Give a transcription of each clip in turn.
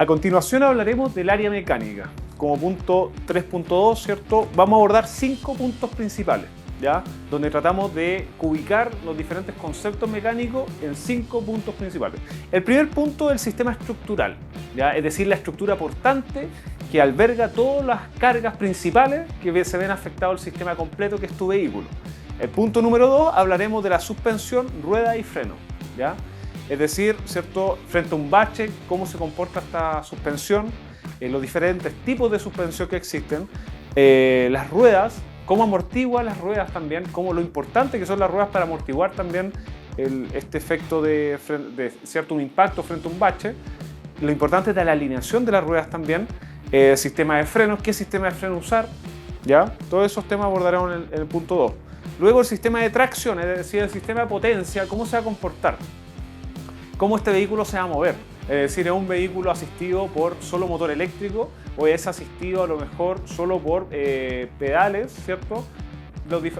A continuación hablaremos del área mecánica. Como punto 3.2, ¿cierto? Vamos a abordar 5 puntos principales, ¿ya? Donde tratamos de ubicar los diferentes conceptos mecánicos en 5 puntos principales. El primer punto es el sistema estructural, ¿ya? Es decir, la estructura portante que alberga todas las cargas principales que se ven afectado al sistema completo que es tu vehículo. El punto número 2, hablaremos de la suspensión, rueda y freno, ¿ya? Es decir, ¿cierto? Frente a un bache, cómo se comporta esta suspensión, los diferentes tipos de suspensión que existen, las ruedas, cómo amortigua las ruedas también, cómo lo importante que son las ruedas para amortiguar también este efecto de ¿cierto? Un impacto frente a un bache, lo importante de la alineación de las ruedas también, sistema de frenos, qué sistema de freno usar, ¿ya? Todos esos temas abordaremos en el punto 2. Luego el sistema de tracción, es decir, el sistema de potencia, cómo se va a comportar, cómo este vehículo se va a mover. Es decir, ¿es un vehículo asistido por solo motor eléctrico o es asistido a lo mejor solo por pedales, ¿cierto?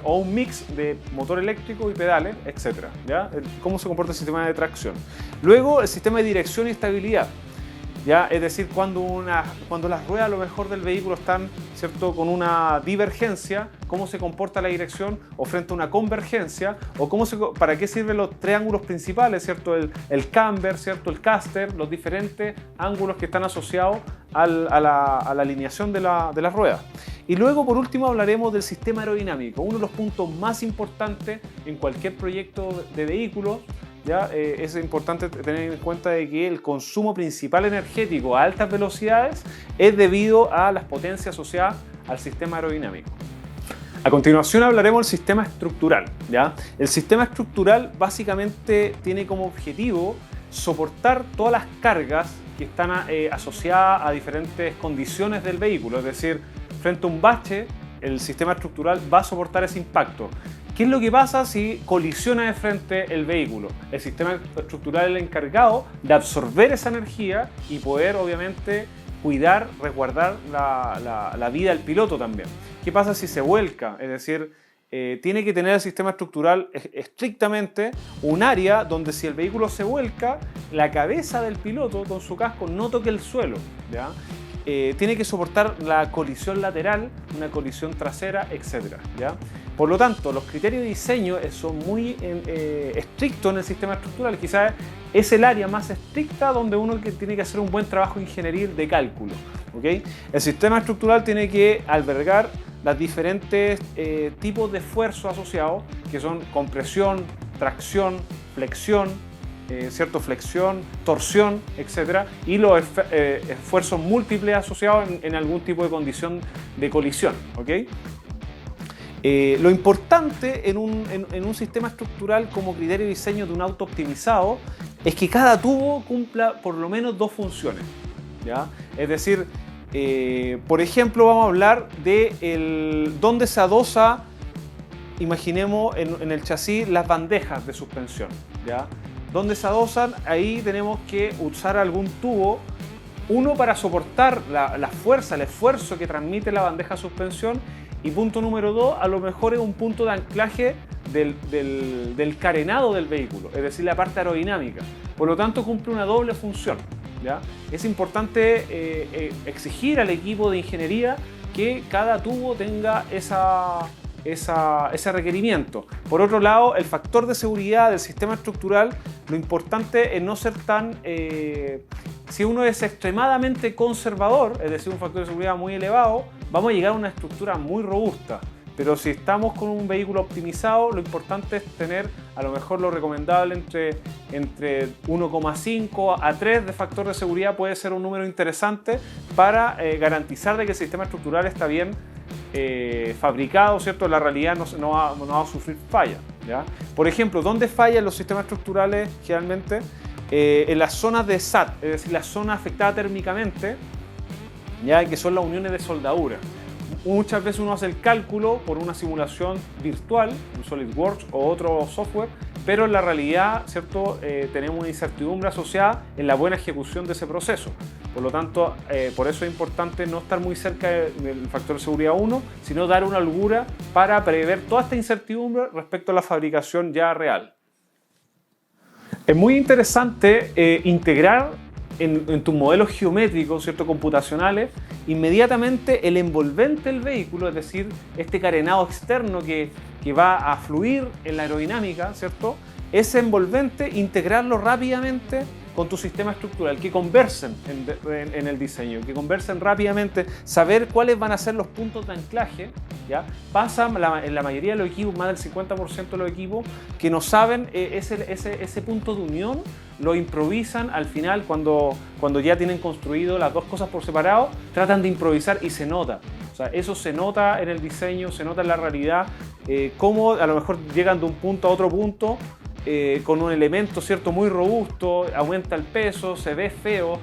O un mix de motor eléctrico y pedales, etc. ¿Ya? ¿Cómo se comporta el sistema de tracción? Luego, el sistema de dirección y estabilidad. ¿Ya? Es decir, cuando las ruedas a lo mejor del vehículo están, ¿cierto? Con una divergencia, cómo se comporta la dirección o frente a una convergencia, o para qué sirven los triángulos principales, ¿cierto? El camber, ¿cierto? El caster, los diferentes ángulos que están asociados a la alineación de las ruedas. Y luego, por último, hablaremos del sistema aerodinámico, uno de los puntos más importantes en cualquier proyecto de vehículos. ¿Ya? Es importante tener en cuenta de que el consumo principal energético a altas velocidades es debido a las potencias asociadas al sistema aerodinámico. A continuación hablaremos del sistema estructural, ¿ya? El sistema estructural básicamente tiene como objetivo soportar todas las cargas que están asociadas a diferentes condiciones del vehículo, es decir, frente a un bache, el sistema estructural va a soportar ese impacto. ¿Qué es lo que pasa si colisiona de frente el vehículo? El sistema estructural es el encargado de absorber esa energía y poder, obviamente, cuidar, resguardar la vida del piloto también. ¿Qué pasa si se vuelca? Es decir, tiene que tener el sistema estructural estrictamente un área donde si el vehículo se vuelca, la cabeza del piloto con su casco no toque el suelo, ¿ya? Tiene que soportar la colisión lateral, una colisión trasera, etc. ¿Ya? Por lo tanto, los criterios de diseño son muy estrictos en el sistema estructural. Quizás es el área más estricta donde uno tiene que hacer un buen trabajo ingenieril de cálculo. ¿Okay? El sistema estructural tiene que albergar los diferentes tipos de esfuerzos asociados, que son compresión, tracción, flexión, ¿cierto? Flexión, torsión, etc. Y los esfuerzos múltiples asociados en algún tipo de condición de colisión. ¿Okay? Lo importante en un sistema estructural como criterio de diseño de un auto optimizado es que cada tubo cumpla por lo menos 2 funciones, ¿ya? Es decir, por ejemplo, vamos a hablar de dónde se adosa, imaginemos en el chasis, las bandejas de suspensión, ¿ya? Donde se adosan, ahí tenemos que usar algún tubo, uno para soportar la fuerza, el esfuerzo que transmite la bandeja de suspensión, y punto número 2, a lo mejor es un punto de anclaje del carenado del vehículo, es decir, la parte aerodinámica. Por lo tanto, cumple una doble función, ¿ya? Es importante exigir al equipo de ingeniería que cada tubo tenga ese requerimiento. Por otro lado, el factor de seguridad del sistema estructural, lo importante es no ser tan... si uno es extremadamente conservador, es decir, un factor de seguridad muy elevado, vamos a llegar a una estructura muy robusta. Pero si estamos con un vehículo optimizado, lo importante es tener a lo mejor lo recomendable entre 1,5 a 3 de factor de seguridad, puede ser un número interesante para garantizar de que el sistema estructural está bien fabricado, ¿cierto? La realidad no va a sufrir fallas, ¿ya? Por ejemplo, ¿dónde fallan los sistemas estructurales generalmente? En las zonas de SAT, es decir, las zonas afectadas térmicamente, ¿ya? Que son las uniones de soldadura. Muchas veces uno hace el cálculo por una simulación virtual, un SolidWorks o otro software, pero en la realidad, ¿cierto? Tenemos una incertidumbre asociada en la buena ejecución de ese proceso. Por lo tanto, por eso es importante no estar muy cerca del factor de seguridad 1, sino dar una holgura para prever toda esta incertidumbre respecto a la fabricación ya real. Es muy interesante integrar en tus modelos geométricos, ¿cierto? Computacionales, inmediatamente el envolvente del vehículo, es decir, este carenado externo que va a fluir en la aerodinámica, ¿cierto? Ese envolvente, integrarlo rápidamente con tu sistema estructural, que conversen en el diseño, que conversen rápidamente, saber cuáles van a ser los puntos de anclaje, ¿ya? Pasa en la mayoría de los equipos, más del 50% de los equipos, que no saben ese punto de unión, lo improvisan al final cuando ya tienen construido las dos cosas por separado, tratan de improvisar y se nota. O sea, eso se nota en el diseño, se nota en la realidad, cómo a lo mejor llegan de un punto a otro punto, con un elemento, ¿cierto?, muy robusto, aumenta el peso, se ve feo,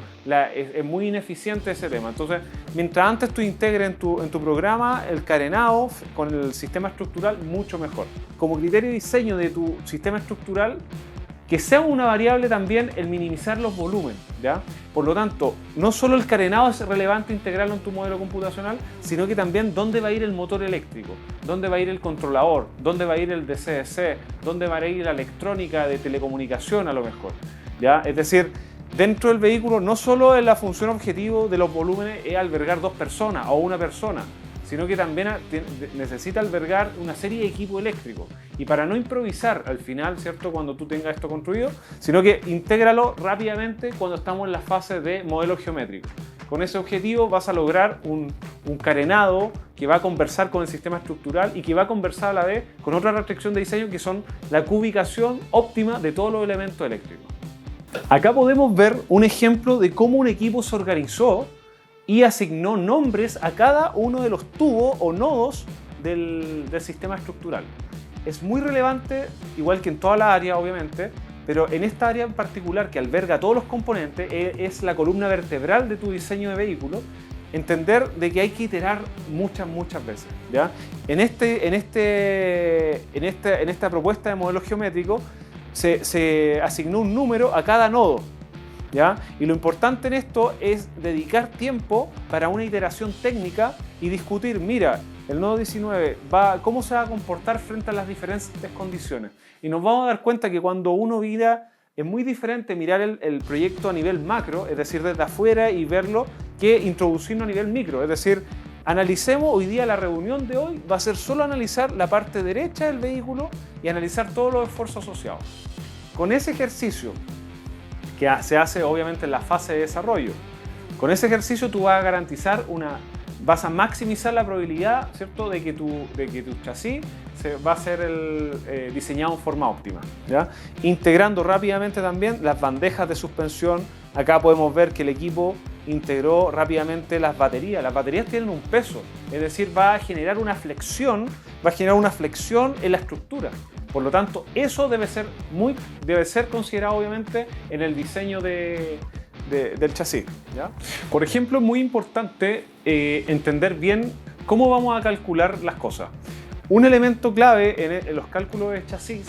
es muy ineficiente ese tema. Entonces, mientras antes tú integres en tu programa el carenado con el sistema estructural, mucho mejor. Como criterio de diseño de tu sistema estructural, que sea una variable también el minimizar los volúmenes, ¿ya? Por lo tanto, no solo el carenado es relevante integrarlo en tu modelo computacional, sino que también dónde va a ir el motor eléctrico, dónde va a ir el controlador, dónde va a ir el DCDC, dónde va a ir la electrónica de telecomunicación a lo mejor, ¿ya? Es decir, dentro del vehículo no solo es la función objetivo de los volúmenes es albergar dos personas o una persona, sino que también necesita albergar una serie de equipos eléctricos. Y para no improvisar al final, ¿cierto?, cuando tú tengas esto construido, sino que intégralo rápidamente cuando estamos en la fase de modelo geométrico. Con ese objetivo vas a lograr un carenado que va a conversar con el sistema estructural y que va a conversar a la vez con otra restricción de diseño que son la cubicación óptima de todos los elementos eléctricos. Acá podemos ver un ejemplo de cómo un equipo se organizó y asignó nombres a cada uno de los tubos o nodos del sistema estructural. Es muy relevante, igual que en toda la área obviamente, pero en esta área en particular que alberga todos los componentes, es la columna vertebral de tu diseño de vehículo, entender de que hay que iterar muchas veces, ¿ya? En esta propuesta de modelo geométrico se asignó un número a cada nodo, ¿ya? Y lo importante en esto es dedicar tiempo para una iteración técnica y discutir, mira, el nodo 19, ¿cómo se va a comportar frente a las diferentes condiciones? Y nos vamos a dar cuenta que cuando uno mira, es muy diferente mirar el proyecto a nivel macro, es decir, desde afuera y verlo, que introducirlo a nivel micro. Es decir, analicemos hoy día, la reunión de hoy va a ser solo analizar la parte derecha del vehículo y analizar todos los esfuerzos asociados. Con ese ejercicio, que se hace obviamente en la fase de desarrollo, con ese ejercicio tú vas a garantizar vas a maximizar la probabilidad, ¿cierto?, de que tu chasis va a ser diseñado en forma óptima, ¿ya? Integrando rápidamente también las bandejas de suspensión. Acá podemos ver que el equipo integró rápidamente las baterías. Las baterías tienen un peso, es decir, va a generar una flexión en la estructura. Por lo tanto, eso debe ser considerado obviamente en el diseño del chasis, ¿ya? Por ejemplo, es muy importante entender bien cómo vamos a calcular las cosas. Un elemento clave en los cálculos de chasis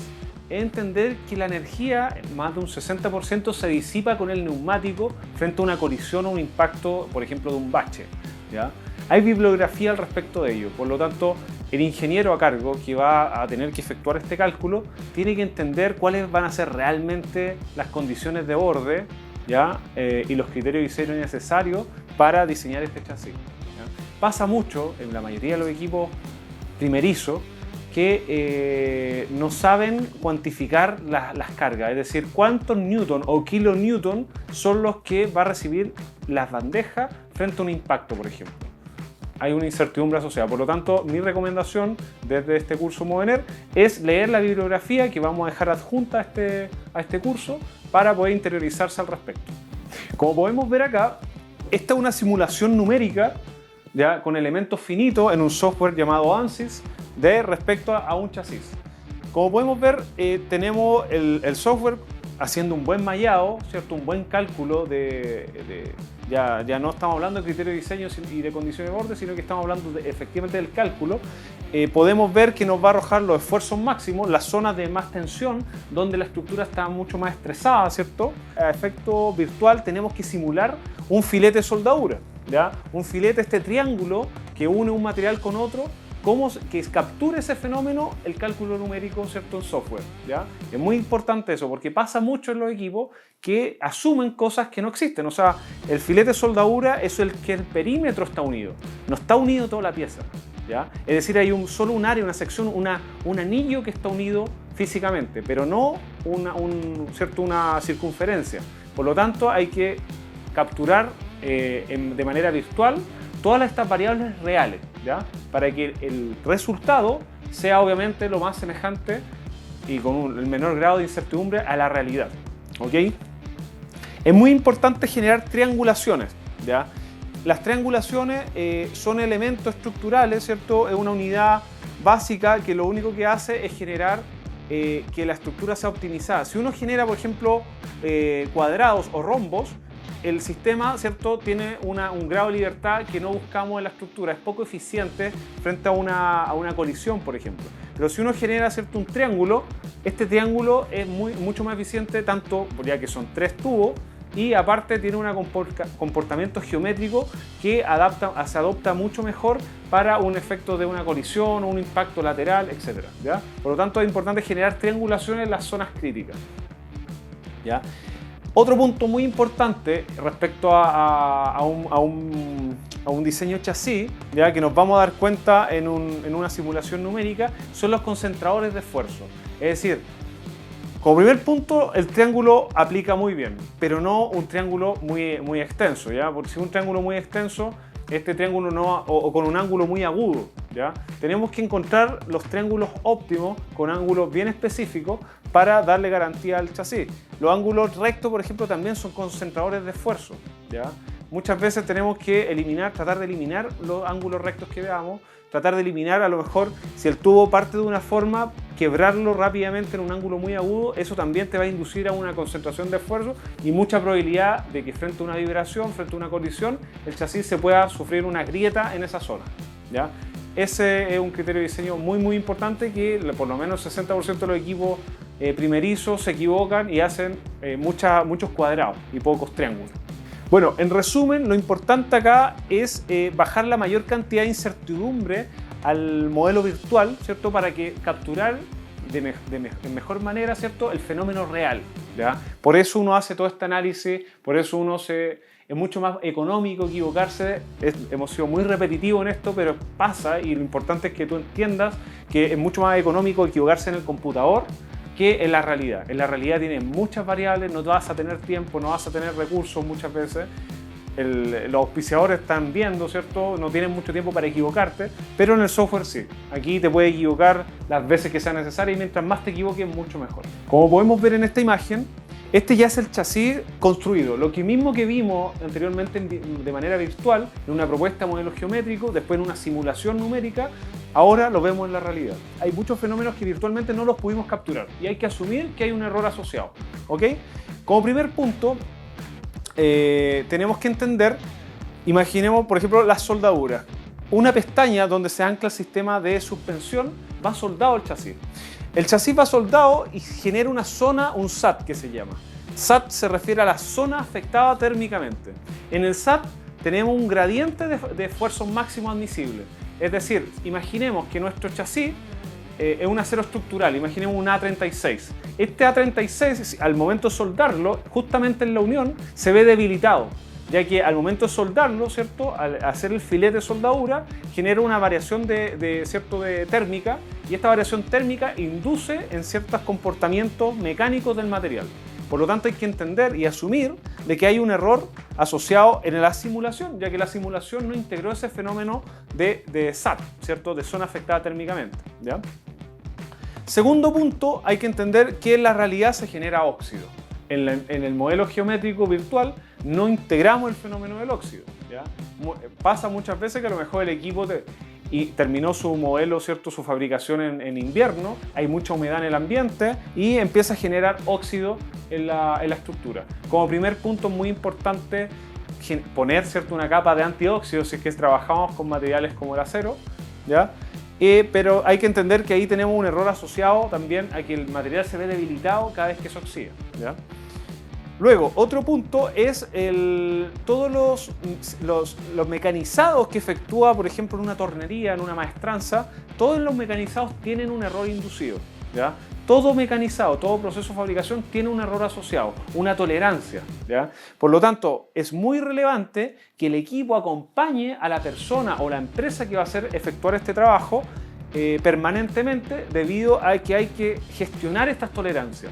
es entender que la energía, más de un 60%, se disipa con el neumático frente a una colisión o un impacto, por ejemplo, de un bache, ¿ya? Hay bibliografía al respecto de ello, por lo tanto, el ingeniero a cargo que va a tener que efectuar este cálculo tiene que entender cuáles van a ser realmente las condiciones de borde, ¿ya? Y los criterios de diseño necesarios para diseñar este chasis, ¿ya? Pasa mucho en la mayoría de los equipos primerizos que no saben cuantificar las cargas, es decir, cuántos newton o kilonewton son los que va a recibir las bandejas frente a un impacto, por ejemplo. Hay una incertidumbre asociada. Por lo tanto, mi recomendación desde este curso Movener es leer la bibliografía que vamos a dejar adjunta a este curso para poder interiorizarse al respecto. Como podemos ver acá, esta es una simulación numérica, ¿ya?, con elementos finitos en un software llamado ANSYS respecto a un chasis. Como podemos ver, tenemos el software haciendo un buen mallado, ¿cierto?, un buen cálculo ya no estamos hablando de criterio de diseño y de condiciones de borde, sino que estamos hablando efectivamente del cálculo. Podemos ver que nos va a arrojar los esfuerzos máximos, las zonas de más tensión, donde la estructura está mucho más estresada, ¿cierto? A efecto virtual tenemos que simular un filete de soldadura, ¿ya? Un filete, este triángulo que une un material con otro, que capture ese fenómeno el cálculo numérico, ¿cierto?, en software, ¿ya? Es muy importante eso, porque pasa mucho en los equipos que asumen cosas que no existen. O sea, el filete de soldadura es el que el perímetro está unido, no está unido toda la pieza, ¿ya? Es decir, hay solo un área, una sección, un anillo que está unido físicamente, pero no una circunferencia. Por lo tanto, hay que capturar de manera virtual todas estas variables reales, ¿ya? Para que el resultado sea obviamente lo más semejante y con el menor grado de incertidumbre a la realidad, ¿ok? Es muy importante generar triangulaciones, ¿ya? Las triangulaciones son elementos estructurales, ¿cierto? Es una unidad básica que lo único que hace es generar que la estructura sea optimizada. Si uno genera, por ejemplo, cuadrados o rombos, el sistema, ¿cierto?, tiene un grado de libertad que no buscamos en la estructura, es poco eficiente frente a una colisión, por ejemplo. Pero si uno genera, ¿cierto?, un triángulo, este triángulo es mucho más eficiente, tanto ya que son 3 tubos y aparte tiene un comportamiento geométrico que se adopta mucho mejor para un efecto de una colisión o un impacto lateral, etc., ¿ya? Por lo tanto, es importante generar triangulaciones en las zonas críticas, ¿ya? Otro punto muy importante respecto a un diseño chasis, ya que nos vamos a dar cuenta en una simulación numérica, son los concentradores de esfuerzo. Es decir, como primer punto, el triángulo aplica muy bien, pero no un triángulo muy extenso, ¿ya? Porque si un triángulo muy extenso, este triángulo no, o con un ángulo muy agudo, ¿ya? Tenemos que encontrar los triángulos óptimos con ángulos bien específicos para darle garantía al chasis. Los ángulos rectos, por ejemplo, también son concentradores de esfuerzo, ¿ya? Muchas veces tenemos que tratar de eliminar los ángulos rectos que veamos, tratar de eliminar a lo mejor si el tubo parte de una forma, quebrarlo rápidamente en un ángulo muy agudo, eso también te va a inducir a una concentración de esfuerzo y mucha probabilidad de que frente a una vibración, frente a una colisión, el chasis se pueda sufrir una grieta en esa zona, ¿ya? Ese es un criterio de diseño muy importante que por lo menos el 60% de los equipos primerizos se equivocan y hacen muchos cuadrados y pocos triángulos. Bueno, en resumen, lo importante acá es bajar la mayor cantidad de incertidumbre al modelo virtual, ¿cierto? Para que capturar de mejor manera, ¿cierto?, el fenómeno real, ¿ya? Por eso uno hace todo este análisis, por eso es mucho más económico equivocarse. Hemos sido muy repetitivos en esto, pero pasa, y lo importante es que tú entiendas que es mucho más económico equivocarse en el computador que en la realidad. En la realidad tienes muchas variables, no vas a tener tiempo, no vas a tener recursos muchas veces. Los auspiciadores están viendo, ¿cierto? No tienen mucho tiempo para equivocarte, pero en el software sí. Aquí te puedes equivocar las veces que sea necesario y mientras más te equivoques, mucho mejor. Como podemos ver en esta imagen, este ya es el chasis construido, lo mismo que vimos anteriormente de manera virtual, en una propuesta de modelo geométrico, después en una simulación numérica, ahora lo vemos en la realidad. Hay muchos fenómenos que virtualmente no los pudimos capturar y hay que asumir que hay un error asociado, ¿ok? Como primer punto, tenemos que entender, imaginemos por ejemplo las soldaduras. Una pestaña donde se ancla el sistema de suspensión va soldado al chasis. El chasis va soldado y genera una zona, un SAT que se llama. SAT se refiere a la zona afectada térmicamente. En el SAT tenemos un gradiente de esfuerzo máximo admisible. Es decir, imaginemos que nuestro chasis es un acero estructural, imaginemos un A36. Este A36, al momento de soldarlo, justamente en la unión, se ve debilitado, ya que al momento de soldarlo, ¿cierto?, al hacer el filete de soldadura, genera una variación de térmica, y esta variación térmica induce en ciertos comportamientos mecánicos del material. Por lo tanto, hay que entender y asumir de que hay un error asociado en la simulación, ya que la simulación no integró ese fenómeno de SAT, ¿cierto?, de zona afectada térmicamente, ¿ya? Segundo punto, hay que entender que en la realidad se genera óxido. En el modelo geométrico virtual no integramos el fenómeno del óxido, ¿ya? Pasa muchas veces que a lo mejor el equipo terminó su modelo, ¿cierto?, su fabricación en invierno, hay mucha humedad en el ambiente y empieza a generar óxido en la estructura. Como primer punto muy importante, poner, ¿cierto?, una capa de antióxido si es que trabajamos con materiales como el acero, ¿ya? Pero hay que entender que ahí tenemos un error asociado también a que el material se ve debilitado cada vez que se oxida, ¿ya? Luego, otro punto es todos los mecanizados que efectúa, por ejemplo, en una tornería, en una maestranza, todos los mecanizados tienen un error inducido, ¿ya? Todo mecanizado, todo proceso de fabricación tiene un error asociado, una tolerancia, ¿ya? Por lo tanto, es muy relevante que el equipo acompañe a la persona o la empresa que va a hacer efectuar este trabajo permanentemente, debido a que hay que gestionar estas tolerancias.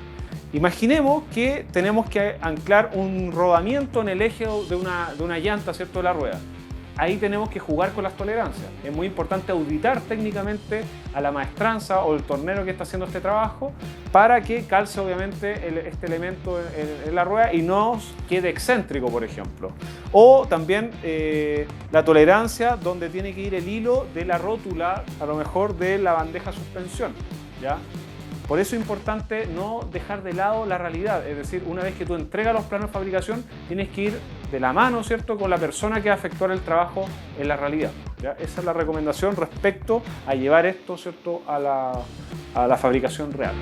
Imaginemos que tenemos que anclar un rodamiento en el eje de una llanta, ¿cierto?, de la rueda. Ahí tenemos que jugar con las tolerancias. Es muy importante auditar técnicamente a la maestranza o el tornero que está haciendo este trabajo para que calce obviamente este elemento en la rueda y no quede excéntrico, por ejemplo. O también la tolerancia donde tiene que ir el hilo de la rótula, a lo mejor de la bandeja suspensión, ¿ya? Por eso es importante no dejar de lado la realidad, es decir, una vez que tú entregas los planos de fabricación, tienes que ir de la mano, ¿cierto?, con la persona que va a efectuar el trabajo en la realidad, ¿ya? Esa es la recomendación respecto a llevar esto, ¿cierto?, a la fabricación real.